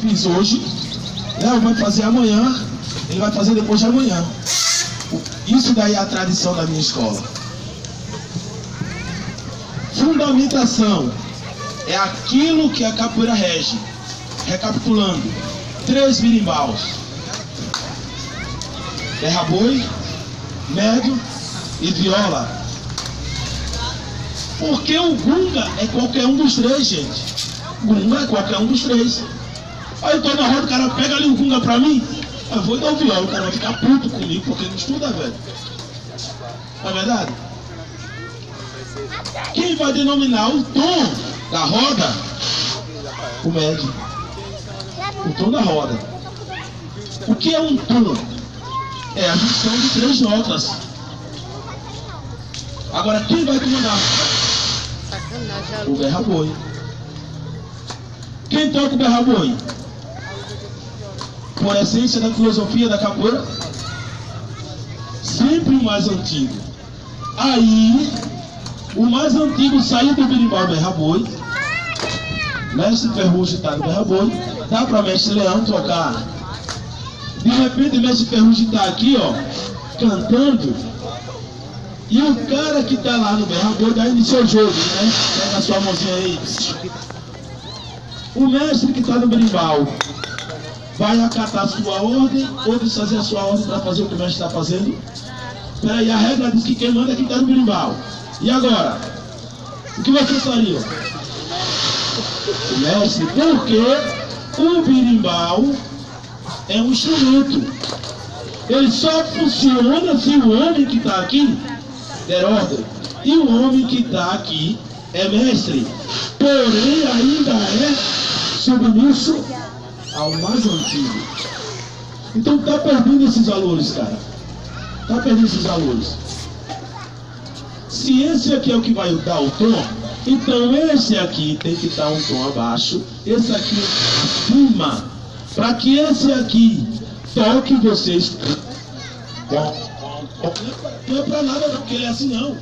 fiz hoje, Léo vai fazer amanhã, ele vai fazer depois de amanhã. Isso daí é a tradição da minha escola. Fundamentação é aquilo que a capoeira rege. Recapitulando: 3 birimbaus: berra-boi, médio e viola. Porque o gunga é qualquer um dos 3, gente. Gunga é qualquer um dos 3. Aí eu tô na roda, o cara pega ali o gunga pra mim, eu vou dar o viola, o cara vai ficar puto comigo porque não estuda, velho. Não é verdade? Quem vai denominar o tom da roda? O médio. O tom da roda. O que é um tom? É a junção de 3 notas. Agora quem vai comandar? O berra-boi. Quem toca o berra-boi? Por essência da filosofia da capoeira, sempre o mais antigo. Aí, o mais antigo saiu do berimbau berra-boi. Mestre Ferrugem está no berra-boi. Dá para Mestre Leão tocar. De repente, Mestre Ferrugem está aqui, ó, cantando. E o cara que está lá no berra-boi dá início ao jogo, né? Pega a sua mãozinha aí. O mestre que está no berimbau vai acatar a sua ordem ou desfazer a sua ordem para fazer o que o mestre está fazendo? Peraí, a regra diz que quem manda é quem está no berimbau. E agora? O que você faria? O mestre, porque o berimbau é um instrumento. Ele só funciona se o homem que está aqui der ordem. E o homem que está aqui é mestre, porém ainda é submisso ao mais antigo. Então tá perdendo esses valores, cara. Tá perdendo esses valores. Se esse aqui é o que vai dar o tom, então esse aqui tem que dar um tom abaixo, esse aqui acima, para que esse aqui toque vocês. Não é pra nada não, porque ele é assim não.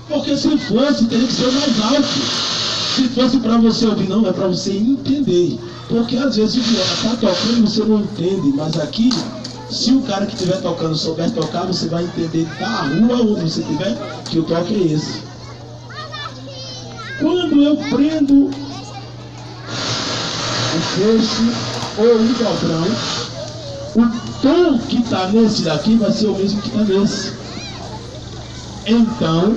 Porque se fosse, teria que ser mais alto. Se fosse para você ouvir, não, é para você entender. Porque às vezes o viola está tocando e você não entende, mas aqui, se o cara que estiver tocando souber tocar, você vai entender da rua onde você estiver, que o toque é esse. Quando eu prendo o feixe ou o dobrão, o tom que está nesse daqui vai ser o mesmo que está nesse. Então,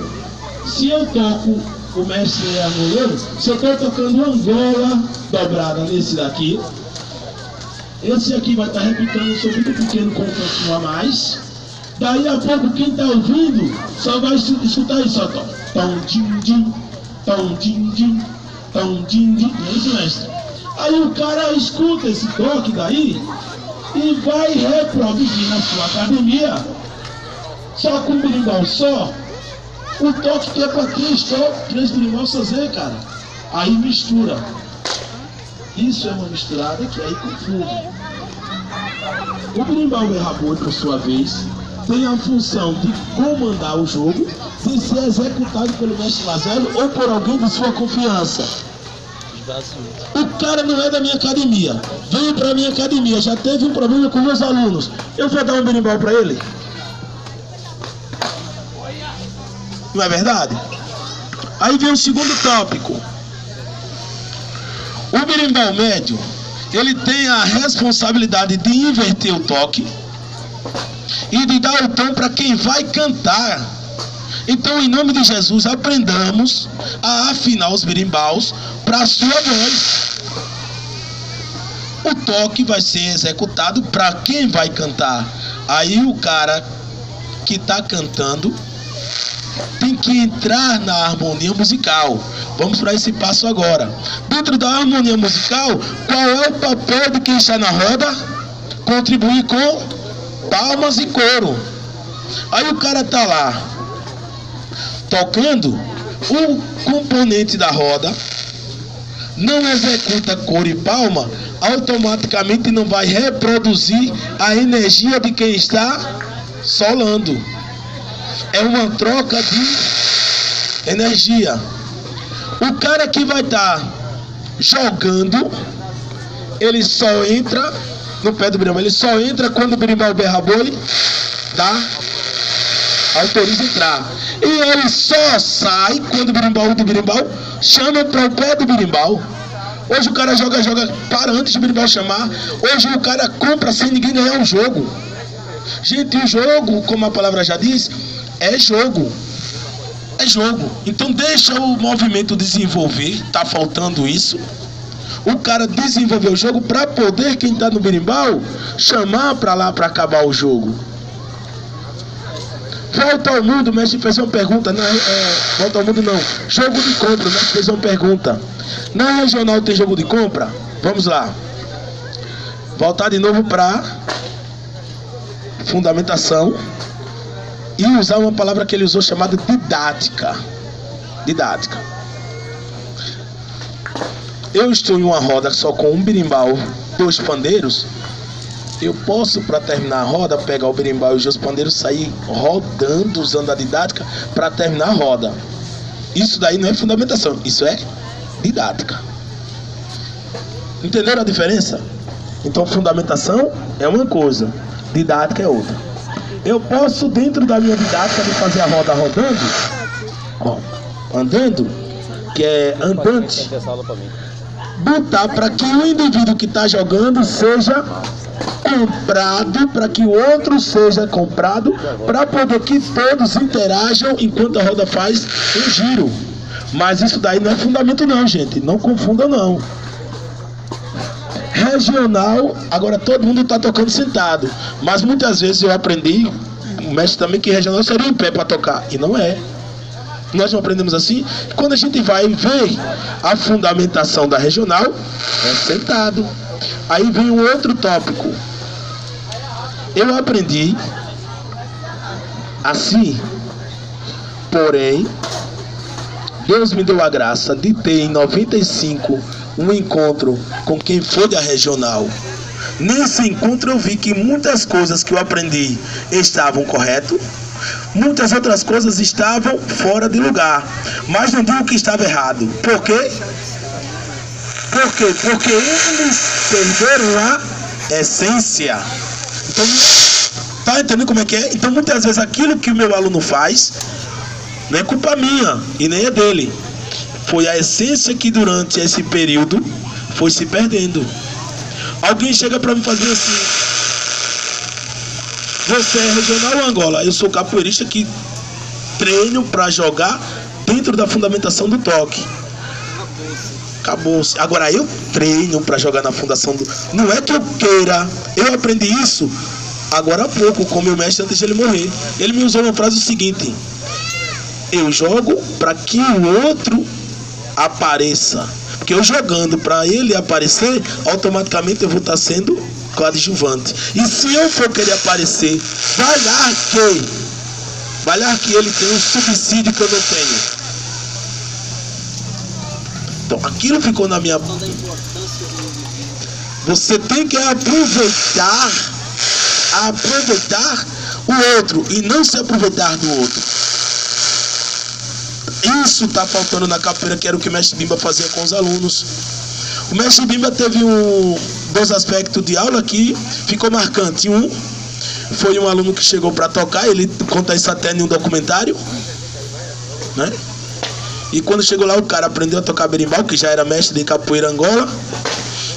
se eu toco o mestre Angoleiro, se eu estou tocando Angola dobrada nesse daqui, esse aqui vai estar repicando um som muito pequeno com um cantinho a mais. Daí a pouco quem está ouvindo só vai escutar isso, ó, tom din din, tom din din, tom din din. É isso, mestre. Aí o cara escuta esse toque daí e vai reproduzir na sua academia, só com um berimbau só, o toque que é para 3 berimbau fazer, cara. Aí mistura. Isso é uma misturada que aí confunde. O berimbau berra-boi, por sua vez, tem a função de comandar o jogo, de ser executado pelo mestre Lazélio ou por alguém de sua confiança. O cara não é da minha academia, veio para a minha academia, já teve um problema com meus alunos, eu vou dar um berimbau para ele? Não é verdade? Aí vem o segundo tópico. O berimbau médio, ele tem a responsabilidade de inverter o toque e de dar o tom para quem vai cantar. Então, em nome de Jesus, aprendamos a afinar os berimbaus para a sua voz. O toque vai ser executado para quem vai cantar. Aí o cara que está cantando tem que entrar na harmonia musical. Vamos para esse passo agora. Dentro da harmonia musical, qual é o papel de quem está na roda? Contribuir com palmas e coro. Aí o cara está lá tocando, o componente da roda não executa coro e palma, automaticamente não vai reproduzir a energia de quem está solando. É uma troca de energia. O cara que vai estar jogando, ele só entra no pé do berimbau. Ele só entra quando o berimbau berra boi, autoriza entrar. E ele só sai quando o berimbau chama para o pé do berimbau. Hoje o cara joga para antes do berimbau chamar. Hoje o cara compra sem ninguém ganhar o jogo. Gente, o jogo, como a palavra já diz, é jogo. É jogo. Então deixa o movimento desenvolver. Tá faltando isso. O cara desenvolver o jogo para poder, quem tá no berimbau, chamar para lá para acabar o jogo. Volta ao mundo, o mestre fez uma pergunta. Volta ao mundo não. Jogo de compra, o mestre fez uma pergunta. Na regional tem jogo de compra? Vamos lá. Voltar de novo para fundamentação. E usar uma palavra que ele usou chamada didática. Didática. Eu estou em uma roda só com um berimbau, 2 pandeiros. Eu posso, para terminar a roda, pegar o berimbau e os 2 pandeiros, sair rodando, usando a didática para terminar a roda. Isso daí não é fundamentação, isso é didática. Entenderam a diferença? Então fundamentação é uma coisa, didática é outra. Eu posso, dentro da minha didática, de fazer a roda rodando, andando, que é andante, botar para que o indivíduo que está jogando seja comprado, para que o outro seja comprado, para poder que todos interajam enquanto a roda faz um giro. Mas isso daí não é fundamento não, gente, não confunda não. Regional, agora todo mundo está tocando sentado, mas muitas vezes eu aprendi, o mestre também, que regional seria em pé para tocar, e não é. Nós não aprendemos assim. Quando a gente vai ver a fundamentação da regional, é sentado. Aí vem um outro tópico. Eu aprendi assim, porém, Deus me deu a graça de ter em 95 um encontro com quem foi da regional. Nesse encontro eu vi que muitas coisas que eu aprendi estavam corretas, muitas outras coisas estavam fora de lugar. Mas não digo que estava errado. Por quê? Porque eles perderam a essência. Então, tá entendendo como é que é? Então muitas vezes aquilo que o meu aluno faz não é culpa minha e nem é dele. Foi a essência que durante esse período foi se perdendo. Alguém chega para mim fazer assim: você é regional Angola? Eu sou capoeirista que treino para jogar dentro da fundamentação do toque. Acabou-se. Agora eu treino para jogar na fundação do... Não é que eu queira. Eu aprendi isso agora há pouco com meu mestre antes de ele morrer. Ele me usou uma frase seguinte: eu jogo para que o outro apareça. Porque eu jogando para ele aparecer, automaticamente eu vou estar sendo coadjuvante. E se eu for querer aparecer, vai lá que ele tem um subsídio que eu não tenho. Então aquilo ficou na minha... Você tem que aproveitar o outro e não se aproveitar do outro. Isso está faltando na capoeira, que era o que o mestre Bimba fazia com os alunos. O mestre Bimba teve 2 aspectos de aula que ficou marcante. Um foi um aluno que chegou para tocar, ele conta isso até em um documentário, né? E quando chegou lá, o cara aprendeu a tocar berimbau, que já era mestre de capoeira Angola,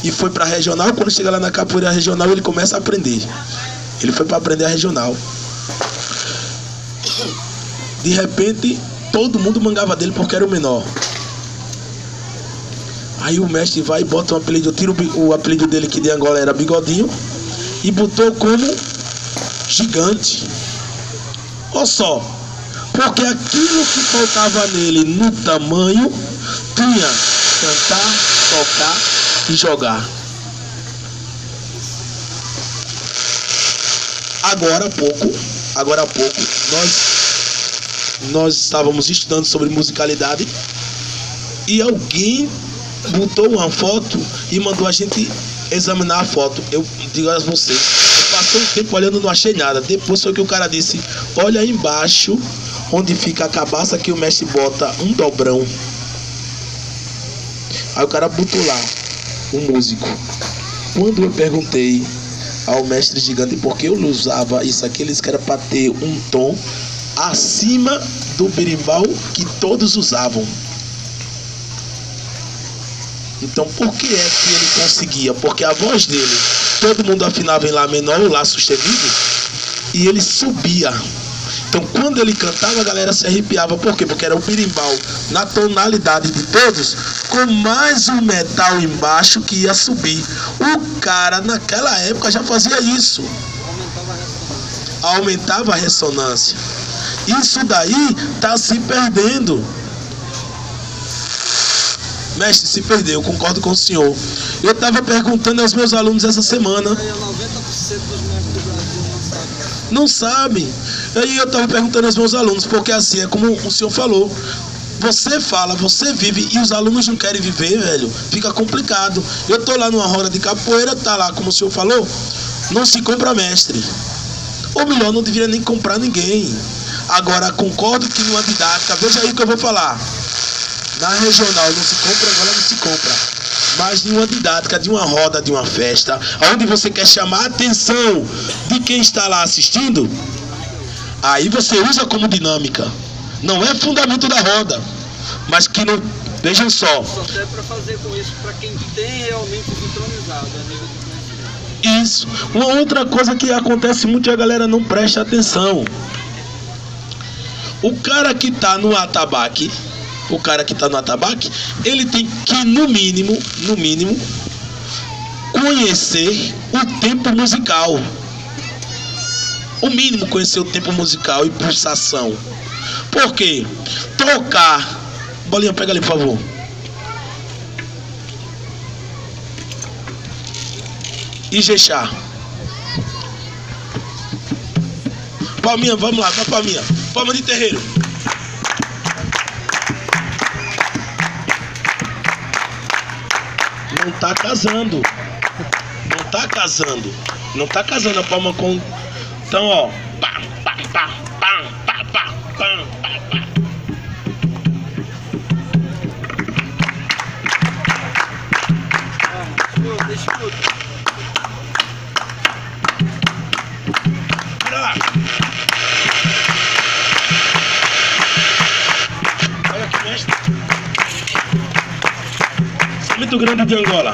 e foi para a regional. Quando chega lá na capoeira regional, ele começa a aprender. Ele foi para aprender a regional. De repente, todo mundo mangava dele porque era o menor. Aí o mestre vai e bota um apelido, tira o apelido dele, que de Angola era Bigodinho, e botou como Gigante. Olha só, porque aquilo que faltava nele no tamanho tinha cantar, tocar e jogar. Agora há pouco, nós estávamos estudando sobre musicalidade e alguém botou uma foto e mandou a gente examinar a foto. Eu digo a vocês, eu passei um tempo olhando, não achei nada. Depois foi que o cara disse: olha aí embaixo onde fica a cabaça, que o mestre bota um dobrão. Aí o cara botou lá, um músico. quando eu perguntei ao mestre gigante por que eu usava isso aqui, ele disse que era para ter um tom acima do berimbau que todos usavam. Então por que é que ele conseguia? Porque a voz dele, todo mundo afinava em Lá menor ou Lá sustenido, e ele subia. Então quando ele cantava, a galera se arrepiava. Por quê? Porque era o berimbau na tonalidade de todos, com mais um metal embaixo que ia subir. O cara naquela época já fazia isso. Aumentava a ressonância. Isso daí está se perdendo. Mestre, se perdeu, eu concordo com o senhor. Eu estava perguntando aos meus alunos essa semana. 90% dos membros do Brasil não sabem. Aí eu estava perguntando aos meus alunos, porque assim, é como o senhor falou. Você fala, você vive e os alunos não querem viver, velho. Fica complicado. Eu tô lá numa roda de capoeira, tá lá, como o senhor falou, não se compra mestre. Ou melhor, não deveria nem comprar ninguém. Agora, concordo que numa didática, veja aí o que eu vou falar. Na regional não se compra, agora não se compra. Mas em uma didática, de uma roda, de uma festa, onde você quer chamar a atenção de quem está lá assistindo, aí você usa como dinâmica. Não é fundamento da roda, mas que não... Vejam só. Só serve para fazer com isso para quem tem realmente sincronizado a nível do conhecimento. Isso. Uma outra coisa que acontece muito é a galera não presta atenção. O cara que está no atabaque, ele tem que, no mínimo, conhecer o tempo musical. O mínimo conhecer o tempo musical e pulsação. Por quê? Tocar. Bolinha, pega ali, por favor. Ijexá. Palminha, vamos lá, palminha. Palma de terreiro. Não tá casando. Não tá casando a palma com... Então, ó. Pá, pá, pá, pá, pá, pá, pá, pá, pá. Escuta. Vira lá. Olha aqui, mestre. Isso é muito grande de Angola.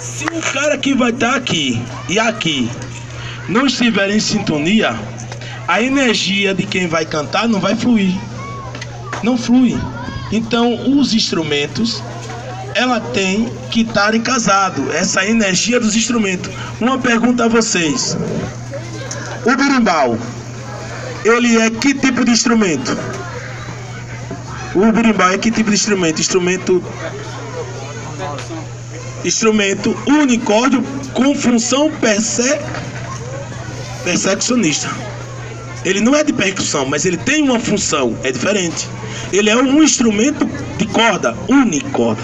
Se o cara que vai estar aqui e aqui não estiver em sintonia, a energia de quem vai cantar não vai fluir. Não flui. Então os instrumentos, ela tem que estar casado, essa energia dos instrumentos. Uma pergunta a vocês: o berimbau, ele é que tipo de instrumento? O berimbau é que tipo de instrumento? Instrumento unicórdio com função percussionista. Ele não é de percussão, mas ele tem uma função, é diferente. Ele é um instrumento de corda, unicorda.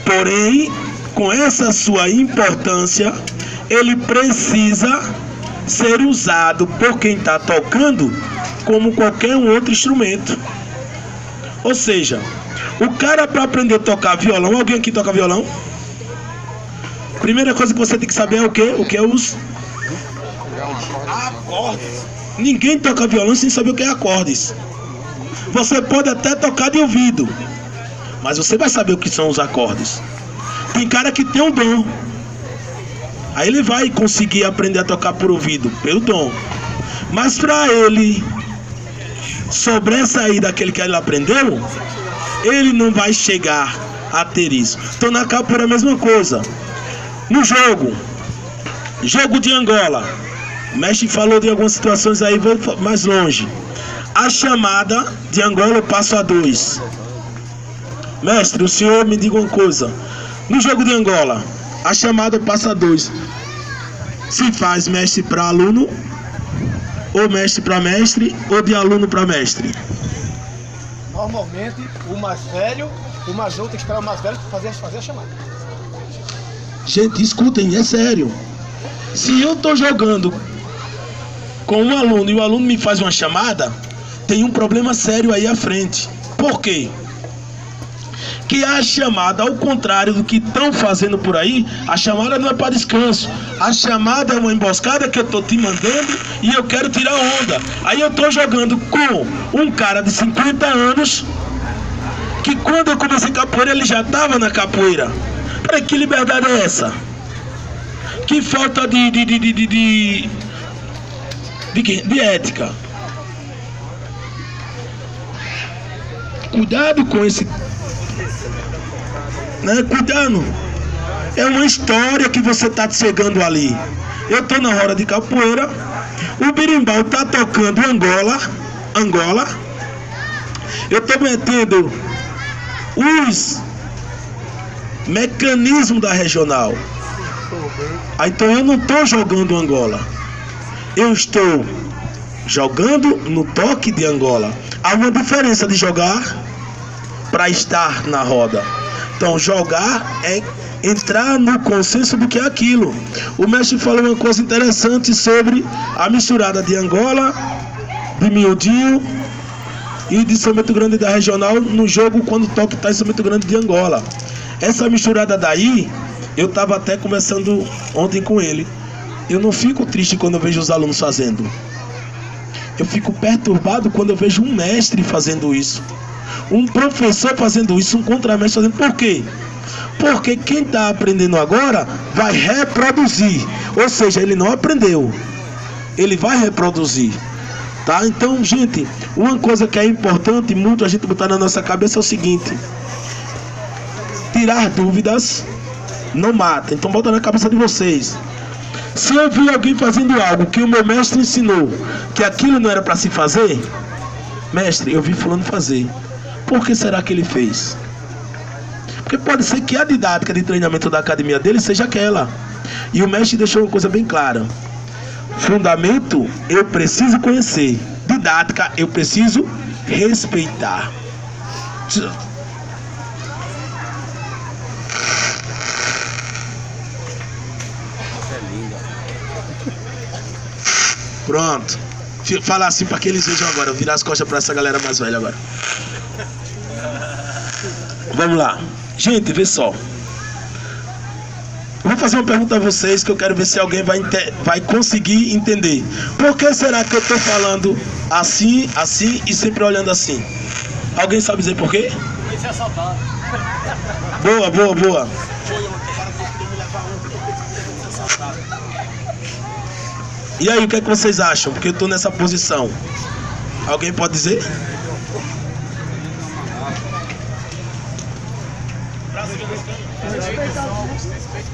Porém, com essa sua importância, ele precisa ser usado por quem está tocando como qualquer outro instrumento. Ou seja, o cara, para aprender a tocar violão, alguém aqui toca violão? Primeira coisa que você tem que saber é o quê? O que é os acordes. Ninguém toca violão sem saber o que é acordes. Você pode até tocar de ouvido, mas você vai saber o que são os acordes. Tem cara que tem um dom, aí ele vai conseguir aprender a tocar por ouvido, pelo dom. Mas para ele sobressair daquele que ele aprendeu, ele não vai chegar a ter isso. Então na capoeira é a mesma coisa. No jogo de Angola, o mestre falou de algumas situações aí, vou mais longe. A chamada de Angola eu passo a 2. Mestre, o senhor me diga uma coisa. No jogo de Angola, a chamada eu passo a 2. Se faz mestre para aluno, ou mestre para mestre, ou de aluno para mestre? Normalmente, o mais velho, o mais novo tem que esperar o mais velho para fazer a chamada. Gente, escutem, é sério. Se eu estou jogando com um aluno e o aluno me faz uma chamada, tem um problema sério aí à frente. Por quê? Que a chamada, ao contrário do que estão fazendo por aí, a chamada não é para descanso. A chamada é uma emboscada que eu estou te mandando e eu quero tirar onda. Aí eu estou jogando com um cara de 50 anos, que quando eu comecei capoeira, ele já estava na capoeira. Peraí, que liberdade é essa? Que falta de ética. Cuidado com esse... Né? Cuidado. É uma história que você está cegando ali. Eu estou na roda de capoeira, o berimbau está tocando Angola. Eu estou metendo os mecanismos da regional. Então eu não estou jogando Angola. Eu estou jogando no toque de Angola. Há uma diferença de jogar para estar na roda. Então jogar é entrar no consenso do que é aquilo. O mestre falou uma coisa interessante sobre a misturada de Angola, de Miudinho e de São Bento Grande da regional no jogo quando o toque está em São Bento Grande de Angola. Essa misturada daí, eu estava até conversando ontem com ele. Eu não fico triste quando eu vejo os alunos fazendo. Eu fico perturbado quando eu vejo um mestre fazendo isso, um professor fazendo isso, um contramestre fazendo. Por quê? Porque quem está aprendendo agora vai reproduzir. Ou seja, ele não aprendeu, ele vai reproduzir. Tá? Então, gente, uma coisa que é importante muito a gente botar na nossa cabeça é o seguinte: tirar dúvidas não mata. Então bota na cabeça de vocês: se eu vi alguém fazendo algo que o meu mestre ensinou que aquilo não era para se fazer, mestre, eu vi fulano fazer, por que será que ele fez? Porque pode ser que a didática de treinamento da academia dele seja aquela. E o mestre deixou uma coisa bem clara: fundamento eu preciso conhecer, didática eu preciso respeitar. Pronto. Fala assim para que eles vejam agora. Virar as costas para essa galera mais velha agora. Vamos lá. Gente, vê só. Eu vou fazer uma pergunta a vocês que eu quero ver se alguém vai conseguir entender. Por que será que eu estou falando assim, assim e sempre olhando assim? Alguém sabe dizer por quê? Boa, boa, boa. E aí, o que é que vocês acham? Porque eu estou nessa posição. Alguém pode dizer?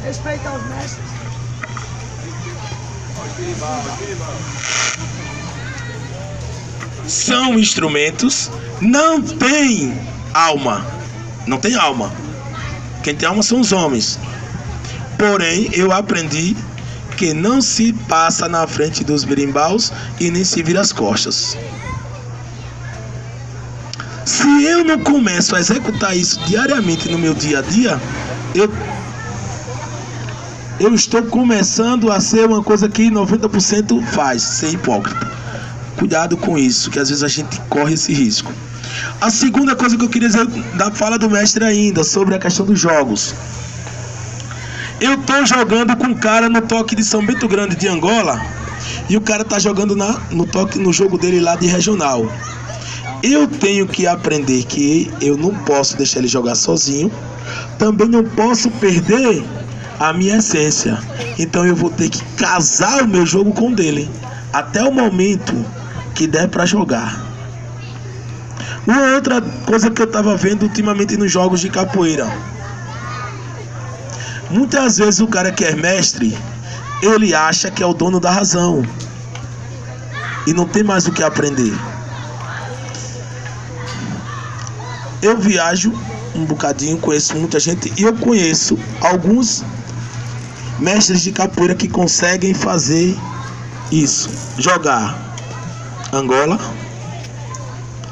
Respeitar os mestres. São instrumentos, não tem alma. Não tem alma. Quem tem alma são os homens. Porém, eu aprendi que não se passa na frente dos berimbaus e nem se vira as costas. Se eu não começo a executar isso diariamente no meu dia a dia, eu estou começando a ser uma coisa que 90% faz, ser hipócrita. Cuidado com isso, que às vezes a gente corre esse risco. A segunda coisa que eu queria dizer da fala do mestre ainda, sobre a questão dos jogos. Eu tô jogando com um cara no toque de São Bento Grande de Angola, e o cara tá jogando no jogo dele lá de regional. Eu tenho que aprender que eu não posso deixar ele jogar sozinho, também não posso perder a minha essência. Então eu vou ter que casar o meu jogo com o dele, até o momento que der para jogar. Uma outra coisa que eu estava vendo ultimamente nos jogos de capoeira: muitas vezes o cara que é mestre, ele acha que é o dono da razão e não tem mais o que aprender. eu viajo um bocadinho, conheço muita gente e eu conheço alguns mestres de capoeira que conseguem fazer isso: jogar Angola,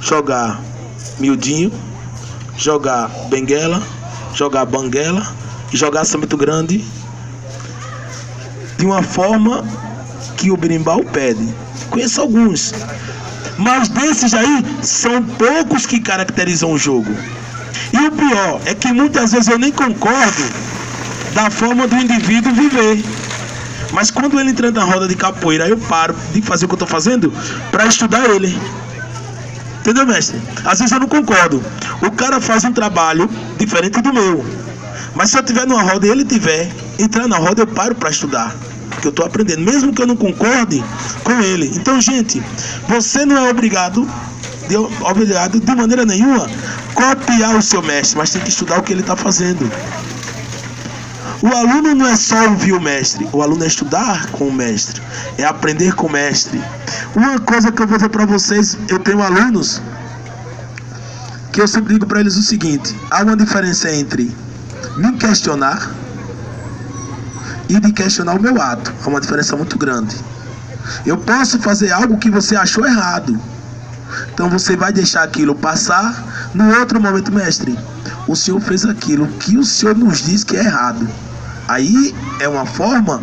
jogar miudinho, jogar benguela, jogar banguela e jogar Sambito Grande de uma forma que o berimbau pede. Conheço alguns, mas desses aí são poucos que caracterizam o jogo. E o pior é que muitas vezes eu nem concordo da forma do indivíduo viver, mas quando ele entra na roda de capoeira, eu paro de fazer o que eu estou fazendo para estudar ele. Entendeu, mestre? Às vezes eu não concordo. O cara faz um trabalho diferente do meu, mas se eu estiver numa roda e ele tiver, entrar na roda, eu paro para estudar, porque eu estou aprendendo, mesmo que eu não concorde com ele. Então, gente, você não é obrigado de maneira nenhuma copiar o seu mestre, mas tem que estudar o que ele está fazendo. O aluno não é só ouvir o mestre, o aluno é estudar com o mestre, é aprender com o mestre. Uma coisa que eu vou dizer para vocês, eu tenho alunos que eu sempre digo para eles o seguinte: há uma diferença entre me questionar e de questionar o meu ato. Há uma diferença muito grande. Eu posso fazer algo que você achou errado, então você vai deixar aquilo passar. No outro momento, mestre, o senhor fez aquilo que o senhor nos diz que é errado. Aí é uma forma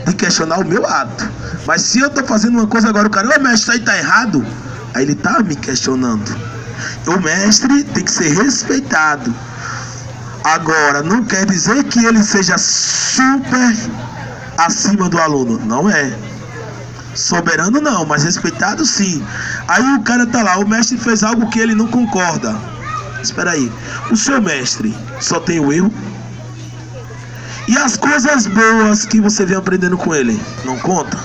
de questionar o meu ato. Mas se eu estou fazendo uma coisa agora, o cara, ô mestre, isso aí está errado, aí ele está me questionando. O mestre tem que ser respeitado. Agora, não quer dizer que ele seja super acima do aluno. Não é. Soberano não, mas respeitado sim. Aí o cara tá lá, o mestre fez algo que ele não concorda. Espera aí, o seu mestre só tem o erro? E as coisas boas que você vem aprendendo com ele, não conta?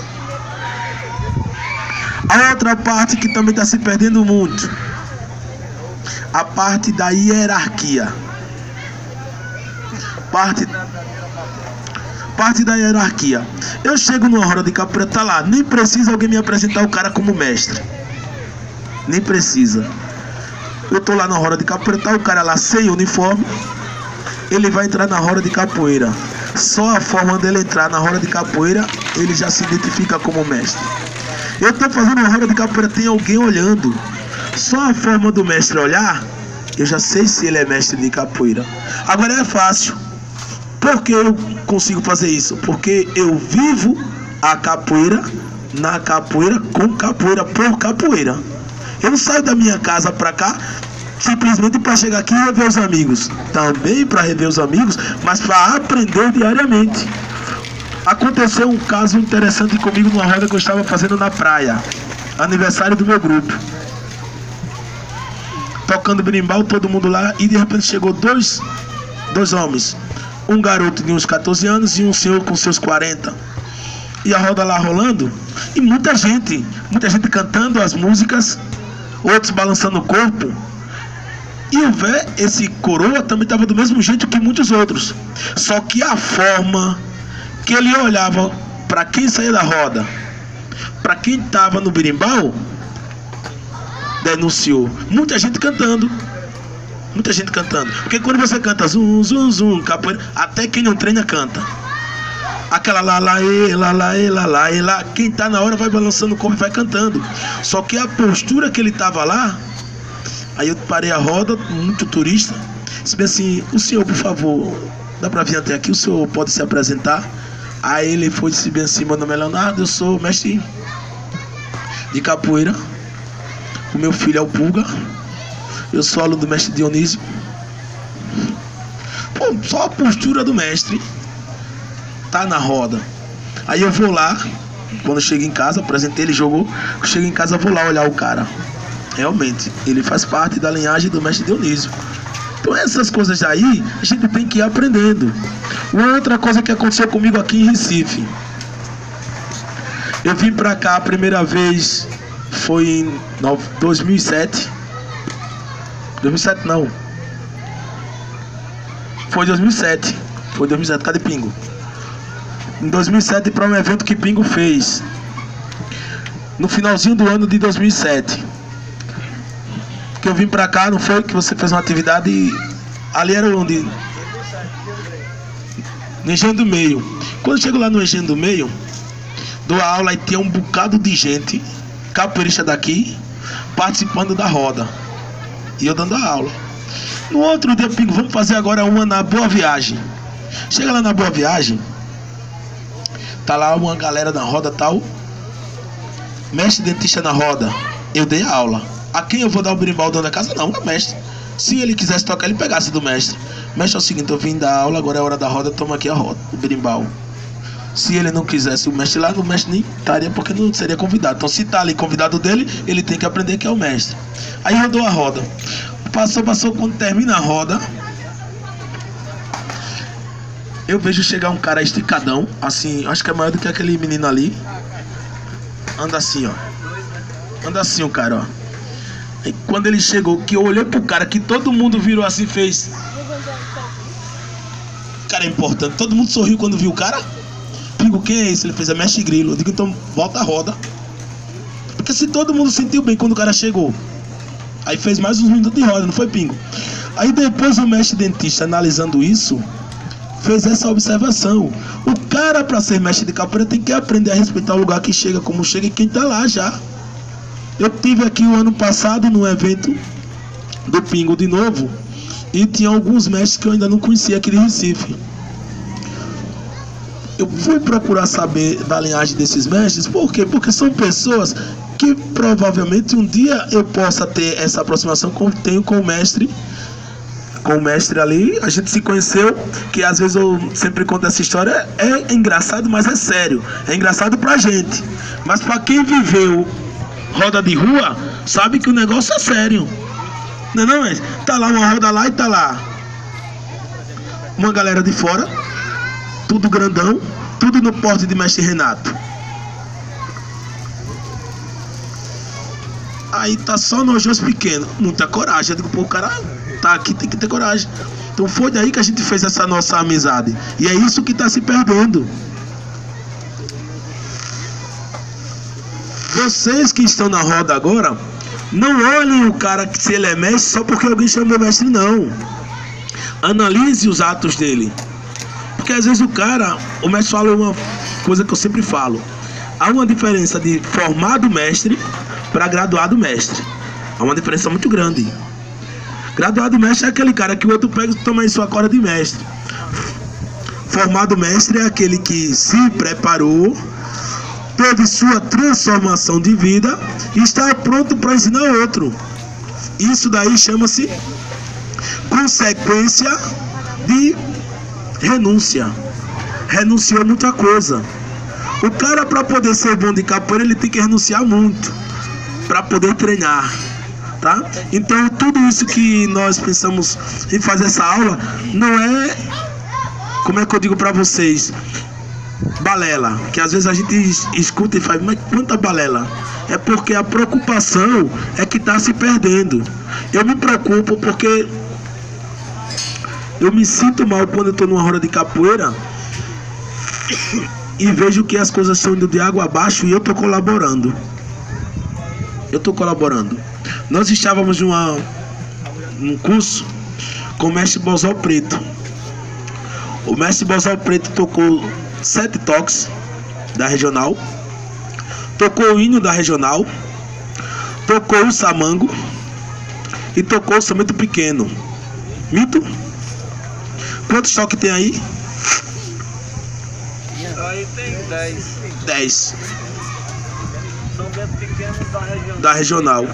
A outra parte que também está se perdendo muito, a parte da hierarquia. Parte da hierarquia. Eu chego numa roda de capoeira, tá lá, nem precisa alguém me apresentar o cara como mestre. Nem precisa. Eu tô lá na roda de capoeira, tá o cara lá sem uniforme, ele vai entrar na roda de capoeira. Só a forma dele entrar na roda de capoeira, ele já se identifica como mestre. Eu tô fazendo uma roda de capoeira, tem alguém olhando. Só a forma do mestre olhar, eu já sei se ele é mestre de capoeira. Agora é fácil. Por que eu consigo fazer isso? Porque eu vivo a capoeira, na capoeira, com capoeira, por capoeira. Eu não saio da minha casa pra cá simplesmente para chegar aqui e rever os amigos. Também para rever os amigos, mas para aprender diariamente. Aconteceu um caso interessante comigo numa roda que eu estava fazendo na praia, aniversário do meu grupo, tocando berimbau, todo mundo lá, e de repente chegou dois homens, um garoto de uns 14 anos e um senhor com seus 40, e a roda lá rolando, e muita gente cantando as músicas, outros balançando o corpo. E o Vé, esse coroa, também estava do mesmo jeito que muitos outros, só que a forma que ele olhava para quem saía da roda, para quem estava no berimbau, denunciou. Muita gente cantando, porque quando você canta zum, zum, zum, capoeira, até quem não treina canta. Aquela lá, lá, e, lá, lá, e, lá, lá, e, lá. Quem tá na hora vai balançando o corpo e vai cantando. Só que a postura que ele tava lá, aí eu parei a roda, muito turista, disse assim: o senhor, por favor, dá pra vir até aqui, o senhor pode se apresentar? Aí ele foi, disse bem assim: meu nome é Leonardo, eu sou mestre de capoeira, o meu filho é o Pulga, eu sou aluno do mestre Dionísio. Pô, só a postura do mestre tá na roda. Aí eu vou lá, quando eu chego em casa, apresentei, ele jogou, eu chego em casa, vou lá olhar o cara. Realmente, ele faz parte da linhagem do mestre Dionísio. Então essas coisas aí, a gente tem que ir aprendendo. Uma outra coisa que aconteceu comigo aqui em Recife. Eu vim pra cá a primeira vez, foi em 2007. 2007 não. Foi 2007. Foi 2007, cadê Pingo? Em 2007, para um evento que Pingo fez. No finalzinho do ano de 2007. Que eu vim pra cá, não foi? Que você fez uma atividade e... Ali era onde? No Engenho do Meio. Quando eu chego lá no Engenho do Meio, dou a aula e tem um bocado de gente, capoeirista daqui, participando da roda. E eu dando a aula. No outro dia, Pingo, vamos fazer agora uma na Boa Viagem. Chega lá na Boa Viagem, tá lá uma galera na roda tal. Mestre dentista na roda. Eu dei a aula. A quem eu vou dar o berimbau dono da casa? Não, o mestre. Se ele quisesse tocar, ele pegasse do mestre. Mestre, é o seguinte, eu vim dar aula, agora é a hora da roda, toma aqui a roda, o berimbau. Se ele não quisesse o mestre lá, o mestre nem estaria, porque não seria convidado. Então, se tá ali convidado dele, ele tem que aprender que é o mestre. Aí rodou a roda. Passou, quando termina a roda, eu vejo chegar um cara esticadão, assim, acho que é maior do que aquele menino ali. Anda assim, ó. Anda assim o cara, ó. E quando ele chegou, que eu olhei pro cara, que todo mundo virou assim, fez... Cara, é importante. Todo mundo sorriu quando viu o cara. Digo, quem é esse? Ele fez, é Mestre Grilo. Eu digo, então volta a roda. Porque se todo mundo sentiu bem quando o cara chegou. Aí fez mais uns minutos de roda, não foi, Pingo? Aí depois o mestre dentista, analisando isso, fez essa observação. O cara, para ser mestre de capoeira, tem que aprender a respeitar o lugar que chega, como chega e quem tá lá já. Eu tive aqui o ano passado num evento do Pingo de novo, e tinha alguns mestres que eu ainda não conhecia aqui de Recife. Eu fui procurar saber da linhagem desses mestres. Por quê? Porque são pessoas que provavelmente um dia eu possa ter essa aproximação como tenho com o mestre. Com o mestre ali, a gente se conheceu, que às vezes eu sempre conto essa história, é engraçado, mas é sério. É engraçado pra gente, mas pra quem viveu roda de rua, sabe que o negócio é sério. Não é não, mas tá lá uma roda lá e tá lá uma galera de fora, tudo grandão, tudo no porte de mestre Renato. Aí tá só nós dois pequenos, muita coragem. Eu digo, pô, o cara tá aqui, tem que ter coragem. Então foi daí que a gente fez essa nossa amizade. E é isso que tá se perdendo. Vocês que estão na roda agora, não olhem o cara que se ele é mestre só porque alguém chamou mestre, não. Analise os atos dele. Porque às vezes o mestre fala uma coisa que eu sempre falo. Há uma diferença de formado mestre para graduado mestre. Há uma diferença muito grande. Graduado mestre é aquele cara que o outro pega e toma aí sua corda de mestre. Formado mestre é aquele que se preparou, teve sua transformação de vida e está pronto para ensinar outro. Isso daí chama-se consequência de renúncia. Renunciou a muita coisa. O cara, para poder ser bom de capoeira, ele tem que renunciar muito para poder treinar, tá? Então tudo isso que nós pensamos em fazer essa aula não é, como é que eu digo para vocês, balela, que às vezes a gente escuta e fala, mas quanta balela? É porque a preocupação é que está se perdendo. Eu me preocupo porque eu me sinto mal quando eu estou numa roda de capoeira e vejo que as coisas estão indo de água abaixo e eu estou colaborando. Nós estávamos num curso com o mestre Bozal Preto. O mestre Bozal Preto tocou 7 toques da regional, tocou o hino da regional, tocou o samango e tocou o somente pequeno. Mito? Quantos toques tem aí? Aí tem 10. 10. Da regional.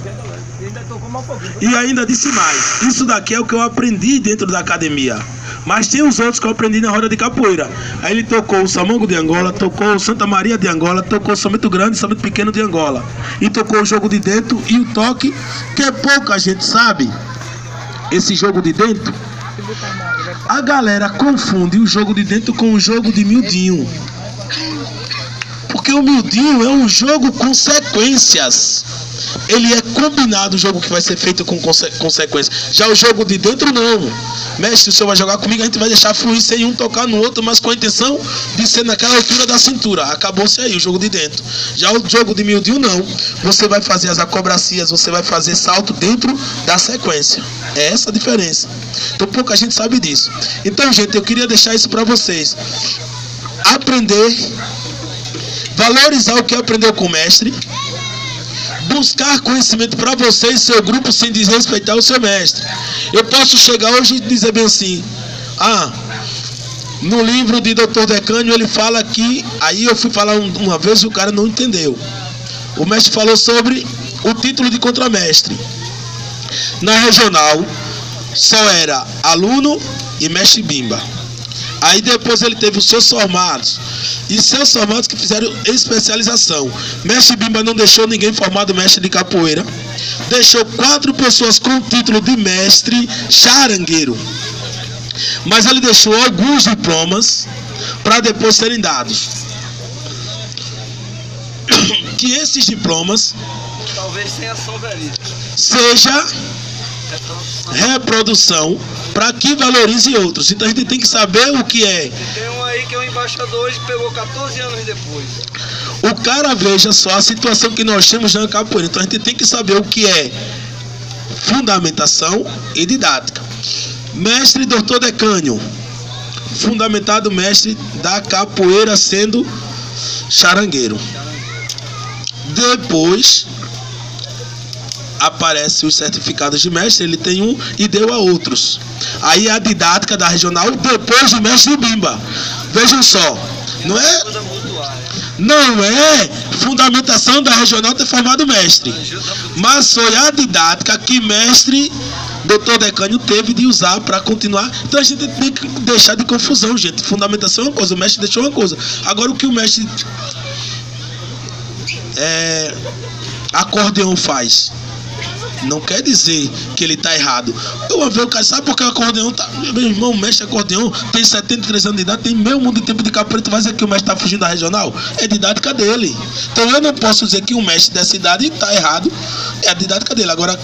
E ainda disse mais. Isso daqui é o que eu aprendi dentro da academia. Mas tem os outros que eu aprendi na roda de capoeira. Aí ele tocou o Samango de Angola, tocou o Santa Maria de Angola, tocou o Somente Grande e o Somente Pequeno de Angola. E tocou o jogo de dentro e o toque, que é pouca gente sabe. Esse jogo de dentro, a galera confunde o jogo de dentro com o jogo de miudinho. Porque o miudinho é um jogo com sequências. ele é combinado, o jogo que vai ser feito com consequência. Já o jogo de dentro não. Mestre, o senhor vai jogar comigo, a gente vai deixar fluir sem um tocar no outro, mas com a intenção de ser naquela altura da cintura. Acabou-se aí o jogo de dentro. Já o jogo de miudinho não. Você vai fazer as acrobacias, você vai fazer salto dentro da sequência. É essa a diferença. Então pouca gente sabe disso. Então, gente, eu queria deixar isso para vocês. Aprender, valorizar o que aprendeu com o mestre, buscar conhecimento para você e seu grupo sem desrespeitar o seu mestre. Eu posso chegar hoje e dizer bem assim: no livro de Dr. Decânio ele fala que, aí eu fui falar uma vez e o cara não entendeu. O mestre falou sobre o título de contramestre. Na regional só era aluno e mestre Bimba. Aí depois ele teve os seus formados. E seus formados que fizeram especialização. Mestre Bimba não deixou ninguém formado mestre de capoeira. Deixou 4 pessoas com o título de mestre charangueiro. Mas ele deixou alguns diplomas para depois serem dados. Que esses diplomas talvez tenha sobrarido. Seja reprodução para que valorize outros. Então a gente tem que saber o que é. Tem um aí que é um embaixador hoje, pegou 14 anos depois. O cara, veja só a situação que nós temos na capoeira. Então a gente tem que saber o que é fundamentação e didática. Mestre Dr. Decânio, fundamentado mestre da capoeira sendo charangueiro. Depois aparece os certificados de mestre, ele tem um e deu a outros. Aí a didática da regional depois de mestre Bimba. Vejam só, não é fundamentação da regional ter formado mestre, mas foi a didática que mestre Dr. Decânio teve de usar para continuar. Então a gente tem que deixar de confusão, gente. Fundamentação é uma coisa, o mestre deixou uma coisa. Agora o que o mestre acordeão faz não quer dizer que ele está errado. Eu vou ver o cara, sabe por que o acordeão tá... Meu irmão, o mestre acordeão tem 73 anos de idade, tem meio mundo de tempo de capoeira. Tu vai dizer que o mestre está fugindo da regional? É a didática dele. Então eu não posso dizer que o mestre dessa idade está errado. É a didática dele. Agora,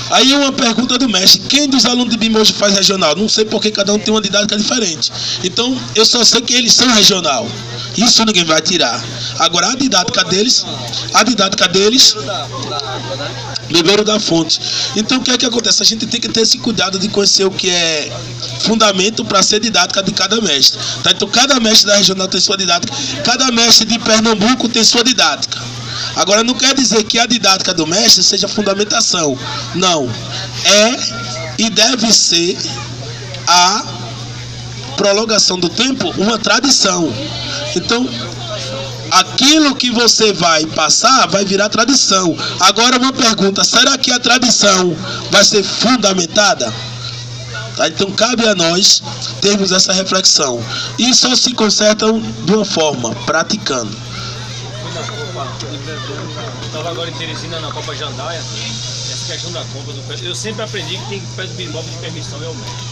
aí uma pergunta do mestre: quem dos alunos de Bimba hoje faz regional? Não sei porque cada um tem uma didática diferente. Então eu só sei que eles são regional. Isso ninguém vai tirar. Agora a didática deles beberam da fonte. Então o que é que acontece? A gente tem que ter esse cuidado de conhecer o que é fundamento para ser didática de cada mestre. Tá? Então cada mestre da regional tem sua didática. Cada mestre de Pernambuco tem sua didática. Agora não quer dizer que a didática do mestre seja fundamentação. Não. É e deve ser a prolongação do tempo uma tradição. Então aquilo que você vai passar vai virar tradição. Agora uma pergunta: será que a tradição vai ser fundamentada? Tá? Então cabe a nós termos essa reflexão. E só se consertam de uma forma, praticando. Estava agora em Teresina na Copa Jandaia. Essa questão da compra do pé, eu sempre aprendi que tem que pedir bimbob de permissão e o mestre.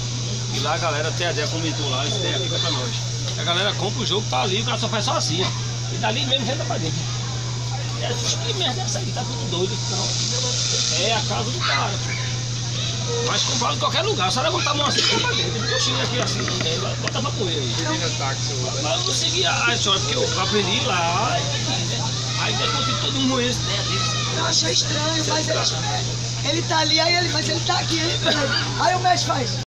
E lá a galera tem a ideia, comentou lá, isso daí fica pra nós. A galera compra o jogo, tá ali, o cara só faz só assim, ó. E dali mesmo entra pra dentro. Que merda é essa aí? Tá tudo doido. Não. É a casa do cara. Mas comprar em qualquer lugar, só levantar a mão assim, pra dentro. Eu cheguei aqui assim, bota pra correr aí. Mas eu não segui a história, porque eu aprendi lá. Aí depois que todo mundo esse ideia dele. Eu achei estranho, mas ele tá ali, mas ele tá aqui. Aí o mestre faz.